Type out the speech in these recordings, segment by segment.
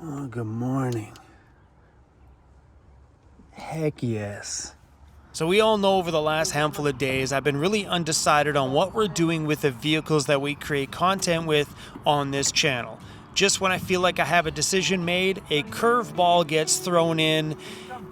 Oh, good morning. Heck yes. So we all know over the last handful of days, I've been really undecided on what we're doing with the vehicles that we create content with on this channel. Just when I feel like I have a decision made, a curveball gets thrown in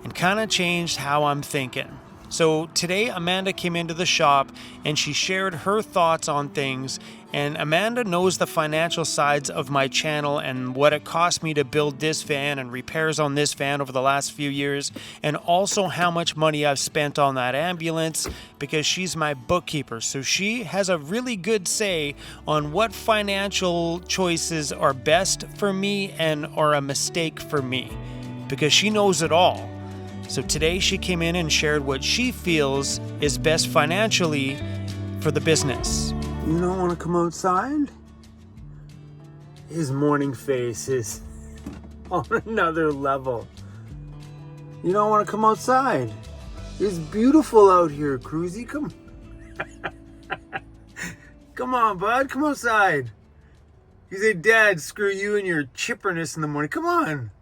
and kind of changed how I'm thinking. So today Amanda came into the shop and she shared her thoughts on things, and Amanda knows the financial sides of my channel and what it cost me to build this van and repairs on this van over the last few years, and also how much money I've spent on that ambulance because she's my bookkeeper. So she has a really good say on what financial choices are best for me and are a mistake for me because she knows it all. So today she came in and shared what she feels is best financially for the business. You don't want to come outside? His morning face is on another level. You don't want to come outside? It's beautiful out here, Cruzy. Come Come on, bud. Come outside. You say, Dad, screw you and your chipperness in the morning. Come on.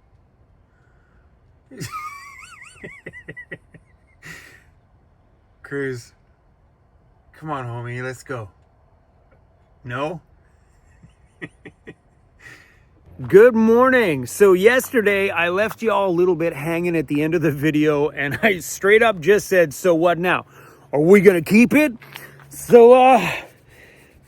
Cruz, come on, homie, let's go. No? Good morning. So yesterday I left y'all a little bit hanging at the end of the video, and I straight up just said, so what now? Are we gonna keep it? So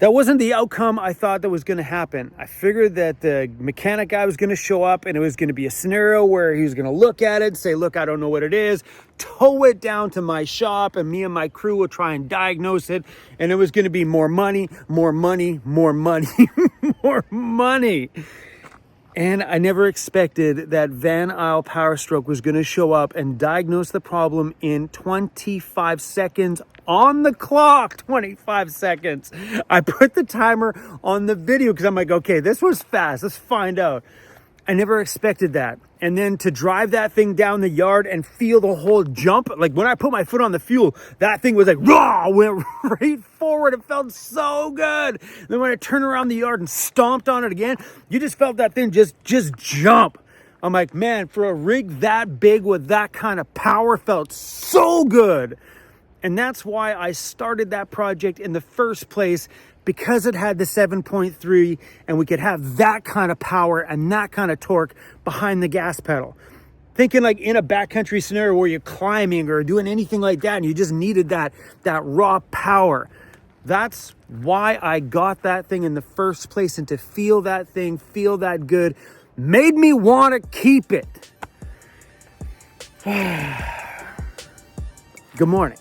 that wasn't the outcome I thought that was going to happen. I figured that the mechanic guy was going to show up and it was going to be a scenario where he was going to look at it, say, look, I don't know what it is, tow it down to my shop, and me and my crew would try and diagnose it. And it was going to be more money, more money, more money, more money. And I never expected that Van Isle Power Stroke was going to show up and diagnose the problem in 25 seconds on the clock. 25 seconds. I put the timer on the video because I'm like, okay, this was fast. Let's find out. I never expected that. And then to drive that thing down the yard and feel the whole jump, like when I put my foot on the fuel, that thing was like, raw, went right forward. It felt so good. Then when I turned around the yard and stomped on it again, you just felt that thing just jump. I'm like, man, for a rig that big with that kind of power, felt so good. And that's why I started that project in the first place, because it had the 7.3 and we could have that kind of power and that kind of torque behind the gas pedal. Thinking like in a backcountry scenario where you're climbing or doing anything like that and you just needed that raw power. That's why I got that thing in the first place, and to feel that thing, feel that good, made me want to keep it. Good morning.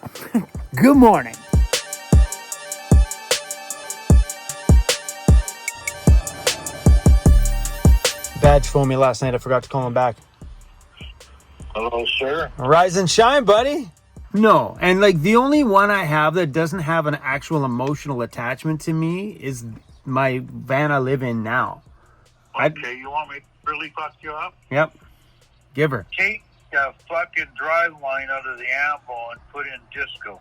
Good morning. Badge phoned me last night. I forgot to call him back. Hello, sir. Rise and shine, buddy. No, and like the only one I have that doesn't have an actual emotional attachment to me is my van I live in now. Okay, you want me to really fuck you up? Yep. Give her. Take the fucking drive line out of the ambo and put in disco.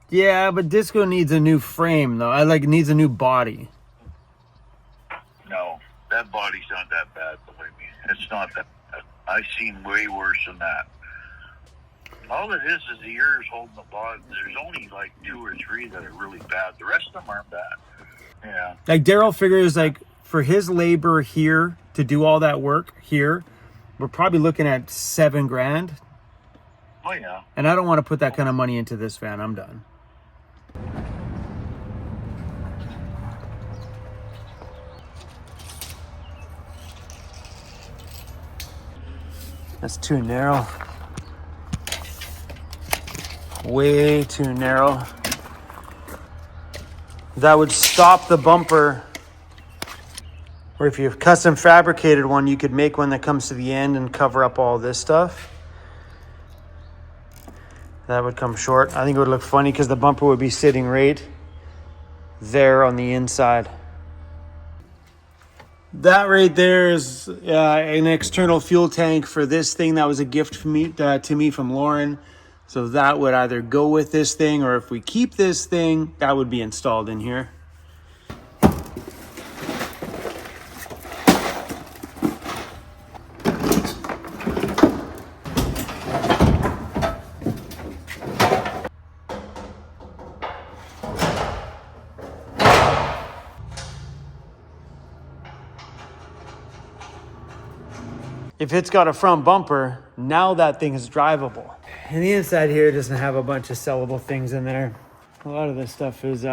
Yeah, but disco needs a new frame though. Needs a new body. No, that body's not that bad, believe me. It's not that bad. I've seen way worse than that. All it is the ears holding the body. There's only like 2 or 3 that are really bad. The rest of them aren't bad. Yeah. Like Daryl figures like for his labor here to do all that work here, we're probably looking at $7,000. Oh yeah. And I don't want to put that kind of money into this van. I'm done. That's too narrow. Way too narrow. That would stop the bumper. Or if you've custom fabricated one, you could make one that comes to the end and cover up all this stuff. That would come short. I think it would look funny because the bumper would be sitting right there on the inside. That right there is an external fuel tank for this thing. That was a gift from me, to me from Lauren. So that would either go with this thing, or if we keep this thing, that would be installed in here. If it's got a front bumper, now that thing is drivable. And the inside here doesn't have a bunch of sellable things in there. A lot of this stuff is, we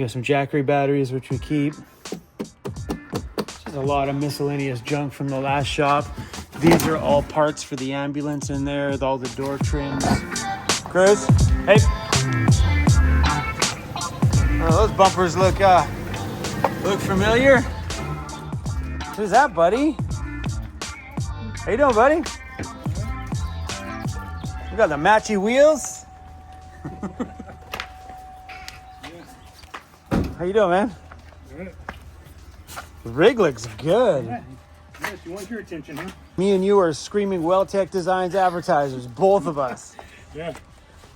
got some Jackery batteries, which we keep. There's a lot of miscellaneous junk from the last shop. These are all parts for the ambulance in there, with all the door trims. Cruz, hey. Oh, those bumpers look familiar. Who's that, buddy? How you doing, buddy? You got the matchy wheels. How you doing, man? Good. The rig looks good. Yeah. Yes, you want your attention, huh? Me and you are screaming WellTech Designs advertisers, both of us. Yeah.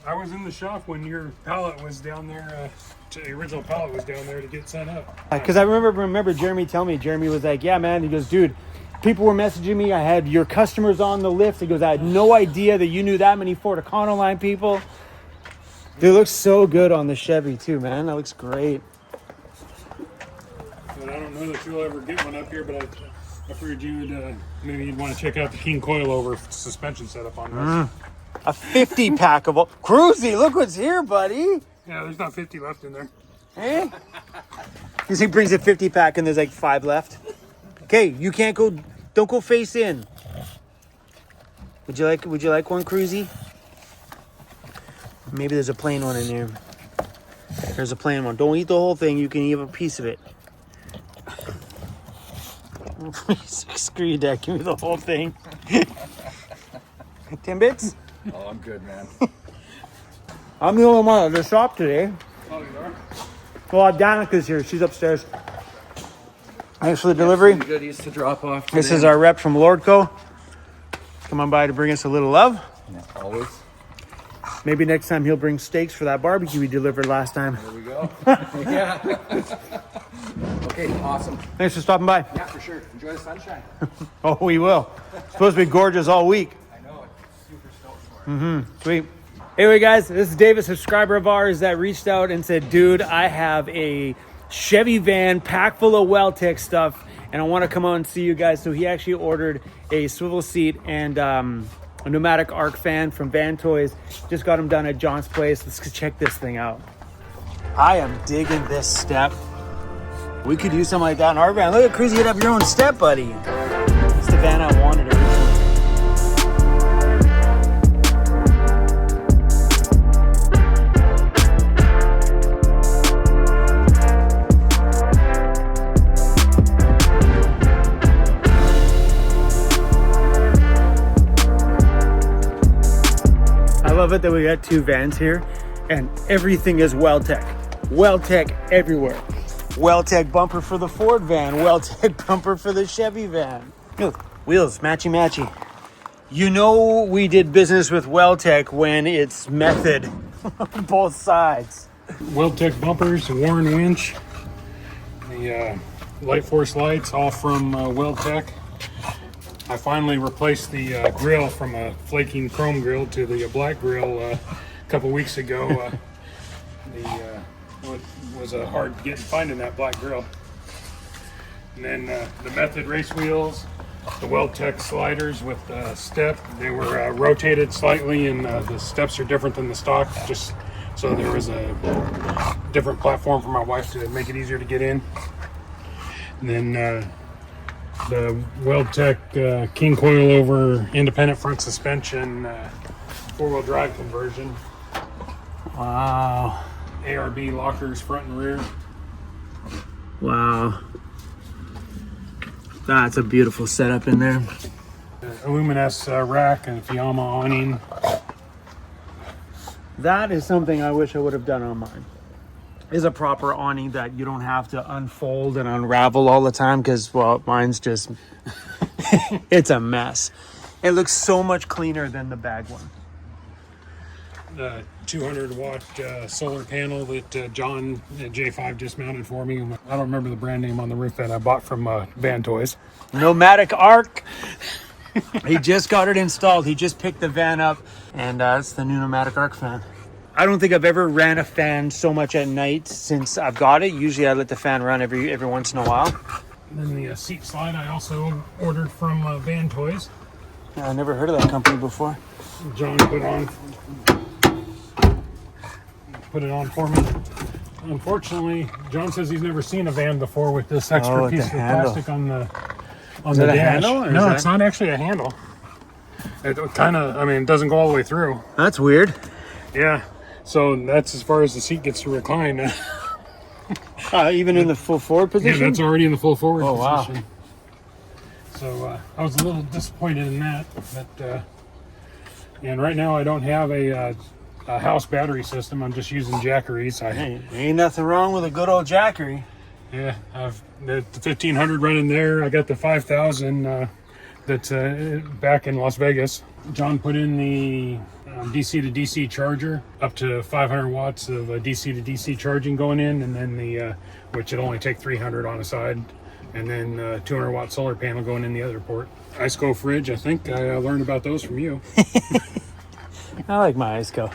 I was in the shop when your pallet was down there, the original pallet was down there to get sent up. Because I remember Jeremy telling me, Jeremy was like, yeah, man. He goes, dude, people were messaging me. I had your customers on the lift. He goes, I had no idea that you knew that many Ford Econoline people. Dude, it looks so good on the Chevy too, man. That looks great. And I don't know that you'll ever get one up here, but I figured maybe you'd want to check out the King coilover suspension setup on this. A 50 pack of Cruzy, look what's here, buddy. Yeah, there's not 50 left in there. Hey? He brings a 50 pack and there's like 5 left. Okay, you can't go, don't go face in. Would you like one, Cruzy? Maybe there's a plain one in there. There's a plain one. Don't eat the whole thing, you can eat a piece of it. Screw you, Dad, give me the whole thing. Timbits? Oh, I'm good, man. I'm the only one at the shop today. Oh, you are? Well, Danica's here. She's upstairs. Thanks for the delivery. Some goodies to drop off today. This is our rep from Lordco. Come on by to bring us a little love. Yeah, always. Maybe next time he'll bring steaks for that barbecue we delivered last time. There we go. Yeah. Okay, awesome. Thanks for stopping by. Yeah, for sure. Enjoy the sunshine. Oh, we will. It's supposed to be gorgeous all week. I know, it's super stoked for it. Sweet. Anyway, guys, this is Dave, a subscriber of ours that reached out and said, dude, I have a Chevy van packed full of WellTech stuff, and I want to come out and see you guys. So he actually ordered a swivel seat and a pneumatic arc fan from Van Toys. Just got them done at John's place. Let's check this thing out. I am digging this step. We could use something like that in our van. Look at Cruzy, hit up your own step, buddy. It's the van I wanted originally. I love it that we got 2 vans here and everything is WellTech. WellTech everywhere. WellTech bumper for the Ford van. WellTech bumper for the Chevy van. Look, wheels, matchy. You know we did business with WellTech when it's method on both sides. WellTech bumpers, Warren winch, the Light Force lights, all from WellTech. I finally replaced the grill from a flaking chrome grill to the black grill a couple weeks ago. It was hard finding that black grill. And then the Method race wheels, the WellTech sliders with step. They were rotated slightly, and the steps are different than the stock. Just so there was a different platform for my wife to make it easier to get in. And then the WellTech King coilover independent front suspension 4-wheel drive conversion. Wow. ARB lockers front and rear. Wow. That's a beautiful setup in there. Illuminous rack and Fiamma awning. That is something I wish I would have done on mine. Is a proper awning that you don't have to unfold and unravel all the time because, well, mine's just, it's a mess. It looks so much cleaner than the bag one. The 200-watt solar panel that John at J5 just mounted for me. I don't remember the brand name on the roof that I bought from Van Toys. Pneumatic arc. He just got it installed. He just picked the van up, and it's the new pneumatic arc fan. I don't think I've ever ran a fan so much at night since I've got it. Usually I let the fan run every once in a while. And then the seat slide I also ordered from Van Toys. Yeah, I never heard of that company before. John put it on for me. Unfortunately, John says he's never seen a van before with this extra with piece the of handle. plastic on the Is dash. that a handle, or No, is it's that- not actually a handle. It kind of, I mean, it doesn't go all the way through. That's weird. Yeah, so that's as far as the seat gets to recline. Even in the full forward Yeah, position? that's already in the full forward Oh, wow. position. So I was a little disappointed in that, but and right now I don't have a house battery system. I'm just using Jackeries. Hey, ain't nothing wrong with a good old Jackery. Yeah, I've the 1500 running there. I got the 5000 that's back in Las Vegas. John put in the DC to DC charger, up to 500 watts of DC to DC charging going in, and then the which it'll only take 300 on a side, and then 200 watt solar panel going in the other port. IceCo fridge, I think I learned about those from you. I like my IceCo.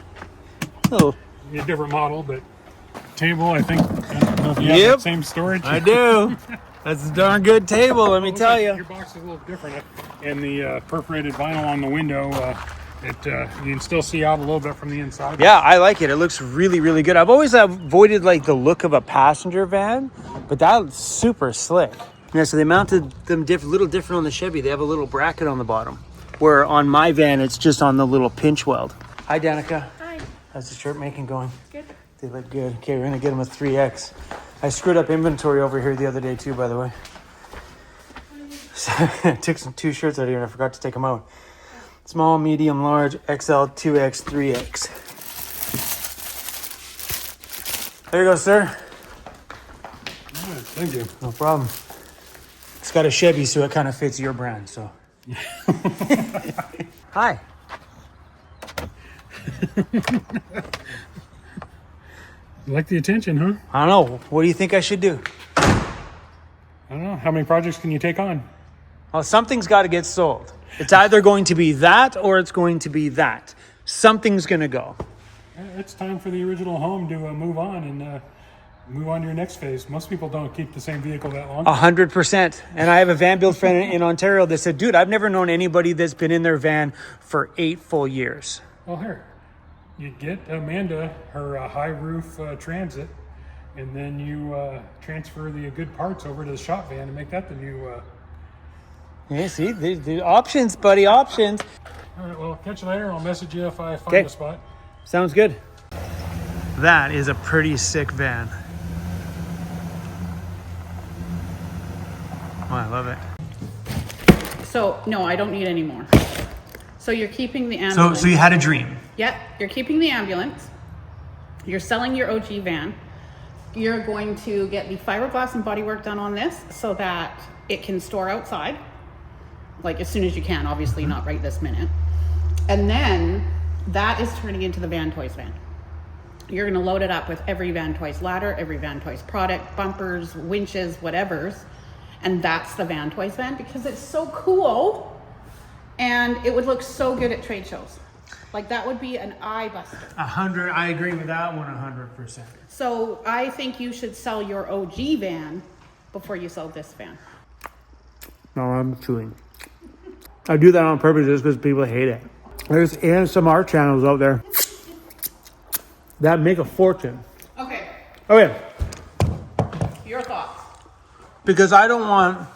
Oh, A different model, but table, I think. I don't know if you have Yep. that same storage. I do. That's a darn good table, let me tell you. Your box is a little different, and the perforated vinyl on the window, you can still see out a little bit from the inside. Yeah, I like it. It looks really, really good. I've always avoided like the look of a passenger van, but that's super slick. Yeah, so they mounted them little different on the Chevy. They have a little bracket on the bottom, where on my van it's just on the little pinch weld. Hi, Danica. Hi. How's the shirt making going? Good. They look good. Okay, we're gonna get them a 3X. I screwed up inventory over here the other day too, by the way. So, I took some 2 shirts out here and I forgot to take them out. Small, medium, large, XL, 2X, 3X. There you go, sir. Thank you. No problem. It's got a Chevy, so it kind of fits your brand, so. Hi. You like the attention, huh? I don't know. What do you think I should do? I don't know. How many projects can you take on? Well, something's got to get sold. It's either going to be that or it's going to be that. Something's going to go. It's time for the original home to move on and move on to your next phase. Most people don't keep the same vehicle that long. 100%. And I have a van build friend in Ontario that said, dude, I've never known anybody that's been in their van for 8 full years. Well, here, you get Amanda her high roof Transit, and then you transfer the good parts over to the shop van and make that the new. Yeah, see, the options, buddy, options. All right, well, catch you later. I'll message you if I find Okay. a spot. Sounds good. That is a pretty sick van. Oh, I love it. So, no, I don't need any more. So you're keeping the ambulance. So you had a dream. Yep, you're keeping the ambulance. You're selling your OG van. You're going to get the fiberglass and bodywork done on this so that it can store outside. Like as soon as you can, obviously not right this minute. And then that is turning into the Van Toys van. You're gonna load it up with every Van Toys ladder, every Van Toys product, bumpers, winches, whatevers. And that's the Van Toys van because it's so cool and it would look so good at trade shows. Like that would be an eye buster. 100. I agree with that one 100%. So I think you should sell your OG van before you sell this van. No, I'm chewing. I do that on purpose just because people hate it. There's ASMR channels out there that make a fortune. Okay, Okay, your thoughts. because I don't want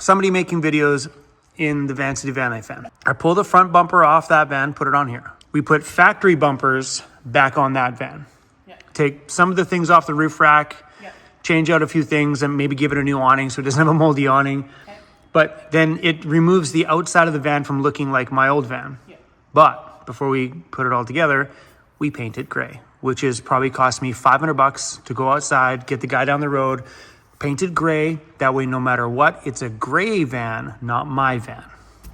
somebody making videos in the Vancity Vanlife van. I pull the front bumper off that van, put it on here. We put factory bumpers back on that van. Yeah. Take some of the things off the roof rack, Yeah. change out a few things, and maybe give it a new awning so it doesn't have a moldy awning. Okay. But then it removes the outside of the van from looking like my old van. Yeah. But before we put it all together, we paint it gray, which is probably cost me $500 to go outside, get the guy down the road, paint it gray. That way, no matter what, it's a gray van, not my van.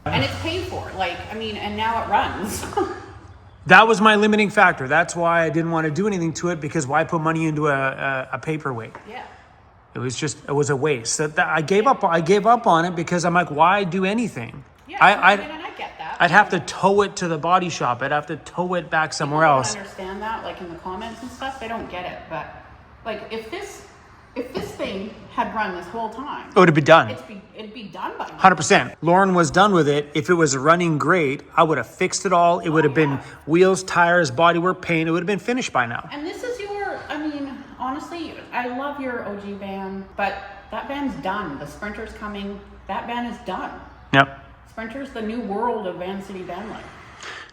And it's paid for, like, I mean, and now it runs. That was my limiting factor. That's why I didn't want to do anything to it, because why put money into a paperweight? Yeah. It was a waste. I gave up on it because I'm like, why do anything? Yeah, I mean, and I get that. I'd have to tow it to the body shop. I'd have to tow it back somewhere I else. don't understand that, like in the comments and stuff. I don't get it, but like if this If this thing had run this whole time, It would have been done. it'd be done by now. 100%. Lauren was done with it. If it was running great, I would have fixed it all. It would have been wheels, tires, bodywork, paint. It would have been finished by now. And this is honestly, I love your OG van, but that van's done. The Sprinter's coming. That van is done. Yep. Sprinter's the new world of Vancity Vanlife.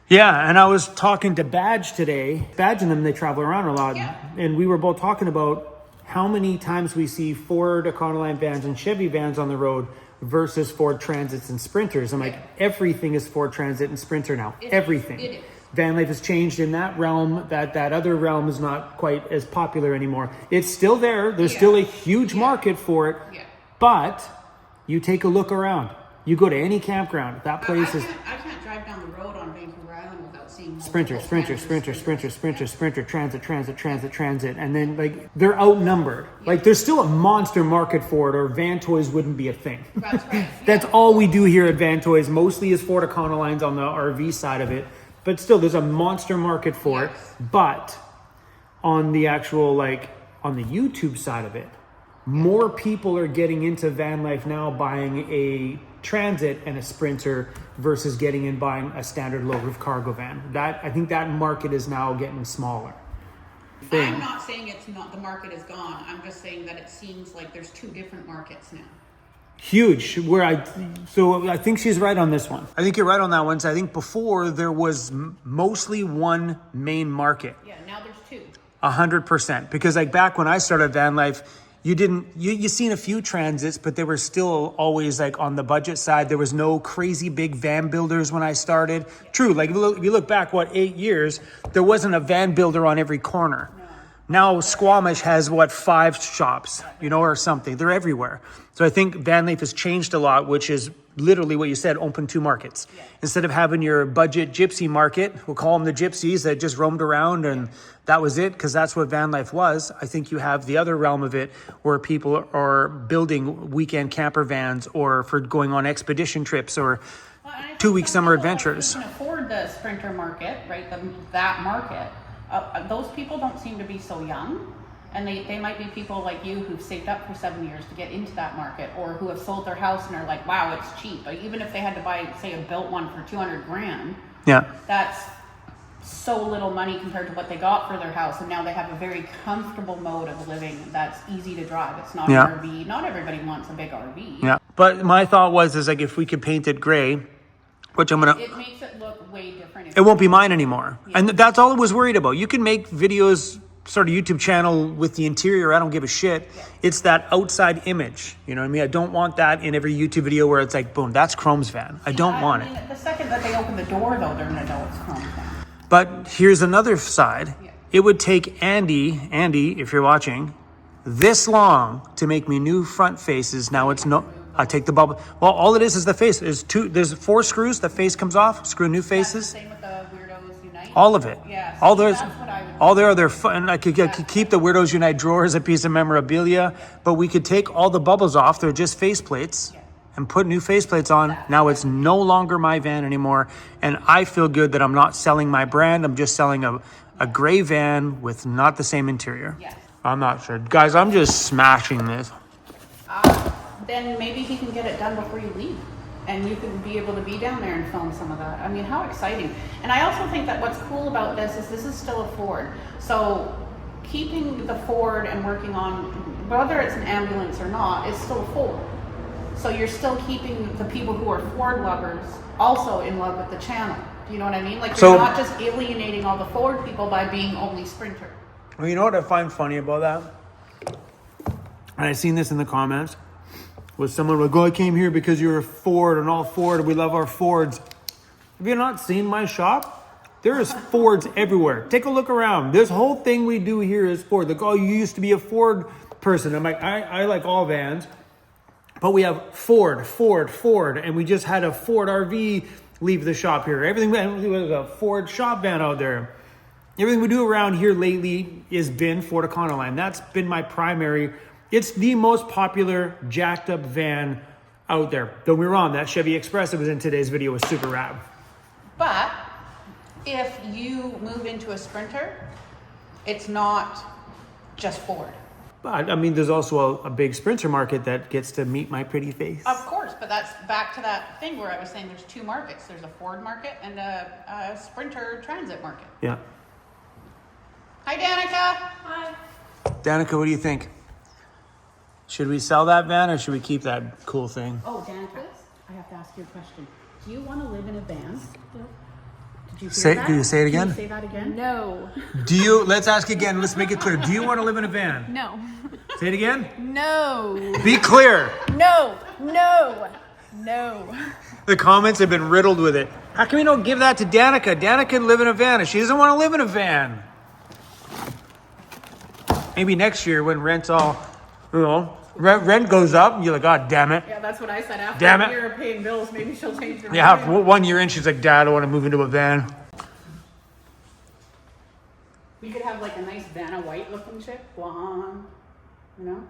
Yeah, and I was talking to Badge today. Badge and them, they travel around a lot. Yeah. And we were both talking about how many times we see Ford Econoline vans and Chevy vans on the road versus Ford Transits and Sprinters. I'm like, everything is Ford Transit and Sprinter now. Everything. It is. Van life has changed in that realm. That other realm is not quite as popular anymore. It's still there. There's still a huge market for it. Yeah. But you take a look around. You go to any campground. That place is I can't drive down the road on Vancouver Island without seeing Sprinter, multiple Transit, and then like they're outnumbered. Like there's still a monster market for it, or Van Toys wouldn't be a thing. That's right. That's all we do here at Van Toys. Mostly is Ford Econolines on the RV side of it, but still there's a monster market for it. But on the actual on the YouTube side of it, more people are getting into van life now, buying a Transit and a Sprinter versus getting in buying a standard low roof cargo van. I think that market is now getting smaller. I'm not saying it's not, the market is gone. I'm just saying that it seems like there's two different markets now. Huge. So I think she's right on this one. I think you're right on that one. So I think before there was mostly one main market. Yeah, now there's two. 100%. Because like back when I started van life, you seen a few Transits, but they were still always like on the budget side. There was no crazy big van builders when I started. True, like if you look back, 8 years, there wasn't a van builder on every corner. Now Squamish has 5 shops, or something. They're everywhere. So I think van life has changed a lot, which is literally what you said, open 2 markets. Yeah. Instead of having your budget gypsy market, we'll call them the gypsies that just roamed around and that was it, because that's what van life was. I think you have the other realm of it where people are building weekend camper vans or for going on expedition trips or 2-week summer adventures. Who can afford the Sprinter market, right? That market. Those people don't seem to be so young. And they might be people like you who've saved up for 7 years to get into that market, or who have sold their house and are like, wow, it's cheap. But even if they had to buy, say, a built one for $200,000, that's so little money compared to what they got for their house. And now they have a very comfortable mode of living that's easy to drive. It's not an RV. Not everybody wants a big RV. Yeah. But my thought is like if we could paint it gray, which I'm gonna, it makes it look way different. It won't be mine anymore. Yeah. And that's all I was worried about. You can make videos, start a YouTube channel with the interior. I don't give a shit. Yeah. It's that outside image. You know what I mean? I don't want that in every YouTube video where it's like, boom, that's Chrome's van. I don't want it. The second that they open the door, though, they're going to know it's Chrome's van. But here's another side. Yeah. It would take Andy, if you're watching, this long to make me new front faces. Now it's no, I take the bubble. Well, all it is the face. There's 4 screws. The face comes off. Screw new faces. Same with the Weirdos Unite. All of it. Yeah. All those. All there are their fun. I could keep the Weirdos Unite drawer as a piece of memorabilia, but we could take all the bubbles off. They're just faceplates. And put new faceplates on. Now it's no longer my van anymore. And I feel good that I'm not selling my brand. I'm just selling a gray van with not the same interior. Yes. I'm not sure. Guys, I'm just smashing this. Then maybe he can get it done before you leave. And you can be able to be down there and film some of that. I mean, how exciting. And I also think that what's cool about this is still a Ford. So keeping the Ford and working on, whether it's an ambulance or not, is still a Ford. So you're still keeping the people who are Ford lovers also in love with the channel. Do you know what I mean? Like you're not just alienating all the Ford people by being only Sprinter. Well, you know what I find funny about that? And I seen this in the comments. Was someone like, I came here because you're a Ford and all Ford. We love our Fords. Have you not seen my shop? There is Fords everywhere. Take a look around. This whole thing we do here is Ford. Like, you used to be a Ford person. I'm like, I like all vans. But we have Ford, and we just had a Ford RV leave the shop here. Everything was a Ford shop van out there. Everything we do around here lately has been Ford Econoline. That's been my primary. It's the most popular jacked up van out there. Don't be wrong, that Chevy Express that was in today's video was super rad. But if you move into a Sprinter, it's not just Ford. But I mean, there's also a big Sprinter market that gets to meet my pretty face. Of course, but that's back to that thing where I was saying there's two markets. There's a Ford market and a Sprinter Transit market. Yeah. Hi, Danica. Hi. Danica, what do you think? Should we sell that van or should we keep that cool thing? Oh, Danica, I have to ask you a question. Do you want to live in a van? Did you hear Say, that? can you say it again? Can you say that again? No. Do you, let's ask again, let's make it clear. Do you want to live in a van? No. Say it again. No. Be clear. No. No. No. The comments have been riddled with it. How come you don't give that to Danica? Danica can live in a van if she doesn't want to live in a van. Maybe next year when rent's all, you know, rent goes up and you're like, God damn it. Yeah, that's what I said. After Damn a it. year of paying bills, maybe she'll change her mind. Yeah, 1 year in, she's like, Dad, I want to move into a van. We could have like a nice Vanna White looking chick, blonde, you know?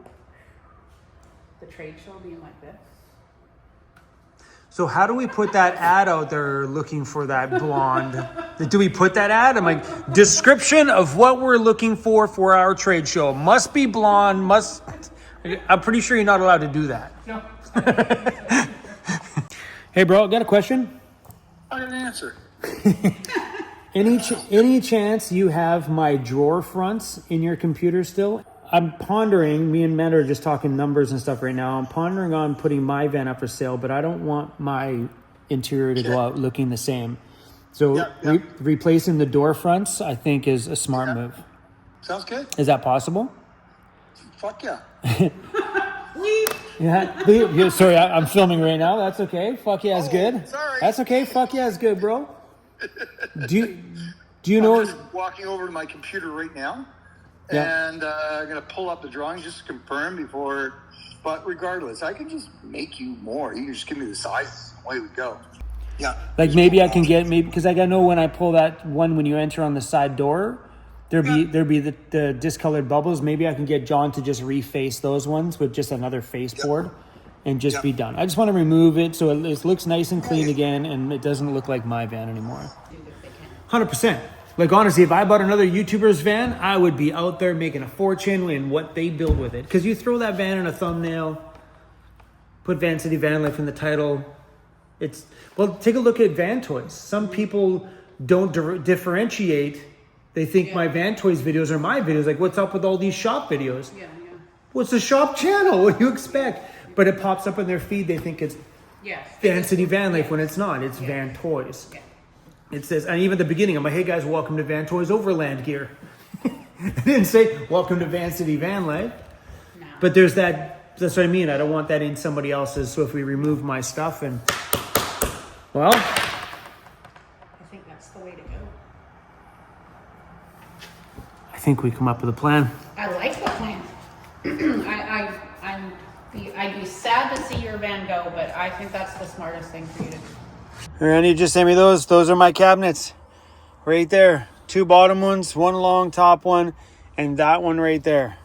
The trade show being like this. So how do we put that ad out there looking for that blonde? Do we put that ad? I'm like, description of what we're looking for our trade show. Must be blonde, must... I'm pretty sure you're not allowed to do that. No. Hey, bro, got a question? I got an answer. Any chance you have my drawer fronts in your computer still? I'm pondering, me and Matt are just talking numbers and stuff right now. I'm pondering on putting my van up for sale, but I don't want my interior to go out looking the same. So replacing the door fronts, I think, is a smart move. Sounds good. Is that possible? Fuck yeah. Yeah. Sorry, I'm filming right now. That's okay. Fuck yeah, is good. Sorry. That's okay. Fuck yeah, is good, bro. Do you know? I'm just walking over to my computer right now, and I'm gonna pull up the drawings just to confirm before. But regardless, I can just make you more. You can just give me the sizes. Away we go. Yeah. Like maybe I can get because I know when I pull that one when you enter on the side door, there'd be the discolored bubbles. Maybe I can get John to just reface those ones with just another face board, and just be done. I just want to remove it so it looks nice and clean again, and it doesn't look like my van anymore. 100%. Like honestly, if I bought another YouTuber's van, I would be out there making a fortune in what they build with it. Because you throw that van in a thumbnail, put Vancity Vanlife in the title. Take a look at Van Toys. Some people don't differentiate. They think my Van Toys videos are my videos. Like, what's up with all these shop videos? Yeah. What's a shop channel? What do you expect? But it pops up in their feed. They think it's Vancity Vanlife when it's not. It's Van Toys. Yeah. It says, and even at the beginning, I'm like, hey guys, welcome to Van Toys Overland Gear. I didn't say, welcome to Vancity Vanlife. No. But that's what I mean. I don't want that in somebody else's. So if we remove my stuff I think that's the way to go. I think we come up with a plan. I like the plan. I'd be sad to see your van go, but I think that's the smartest thing for you to do. Randy just sent me those. Those are my cabinets right there. 2 bottom ones, 1 long top one, and that one right there.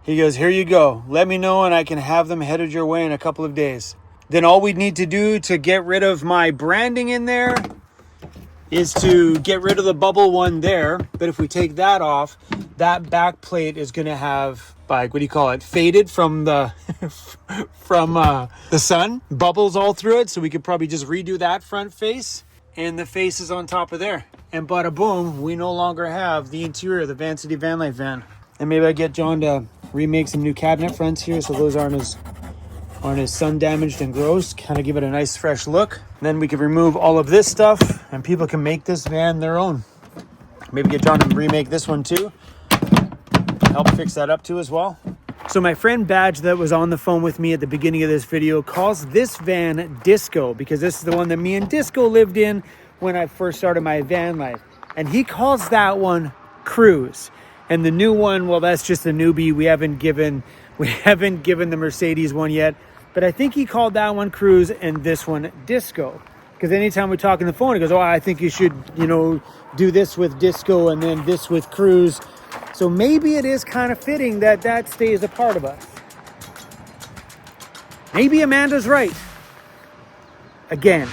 He goes, here you go. Let me know and I can have them headed your way in a couple of days. Then all we need to do to get rid of my branding in there is to get rid of the bubble one there. But if we take that off, that back plate is going to have, like, what do you call it? Faded from the the sun, bubbles all through it. So we could probably just redo that front face, and the face is on top of there. And bada boom, we no longer have the interior of the Vancity Vanlife van. And maybe I get John to remake some new cabinet fronts here, so those aren't as sun damaged and gross. Kind of give it a nice fresh look. And then we can remove all of this stuff, and people can make this van their own. Maybe get John to remake this one too. Help fix that up too as well. So my friend Badge that was on the phone with me at the beginning of this video calls this van Disco, because this is the one that me and Disco lived in when I first started my van life. And he calls that one Cruise. And the new one, well, that's just a newbie. We haven't given the Mercedes one yet. But I think he called that one Cruise and this one Disco. Because anytime we talk on the phone, he goes, oh, I think you should, do this with Disco and then this with Cruise. So maybe it is kind of fitting that stays a part of us. Maybe Amanda's right. Again.